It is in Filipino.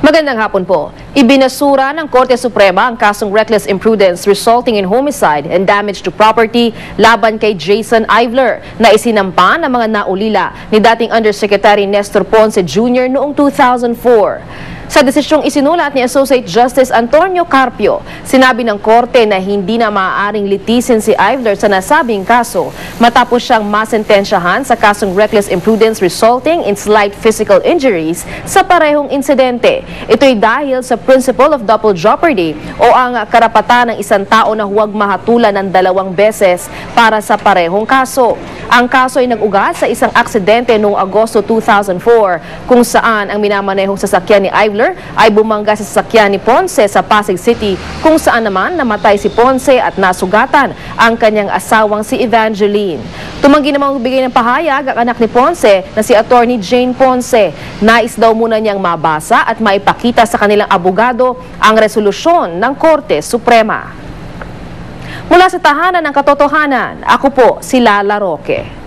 Magandang hapon po. Ibinasura ng Korte Suprema ang kasong reckless imprudence resulting in homicide and damage to property laban kay Jason Ivler na isinampa ng mga naulila ni dating Undersecretary Nestor Ponce Jr. noong 2004. Sa desisyong isinulat ni Associate Justice Antonio Carpio, sinabi ng Korte na hindi na maaaring litisin si Ivler sa nasabing kaso matapos siyang masentensyahan sa kasong reckless imprudence resulting in slight physical injuries sa parehong insidente. Ito'y dahil sa principle of double jeopardy o ang karapatan ng isang tao na huwag mahatulan ng 2 beses para sa parehong kaso. Ang kaso ay nag-ugat sa isang aksidente noong Agosto 2004 kung saan ang minamanehong sasakyan ni Ivler ay bumangga sa sasakyan ni Ponce sa Pasig City kung saan naman namatay si Ponce at nasugatan ang kanyang asawang si Evangeline. Tumanggi namang magbigay ng pahayag ang anak ni Ponce na si Attorney Jane Ponce. Nais daw muna niyang mabasa at maipakita sa kanilang abogado ang resolusyon ng Korte Suprema. Mula sa tahanan ng katotohanan, ako po si Lala Roque.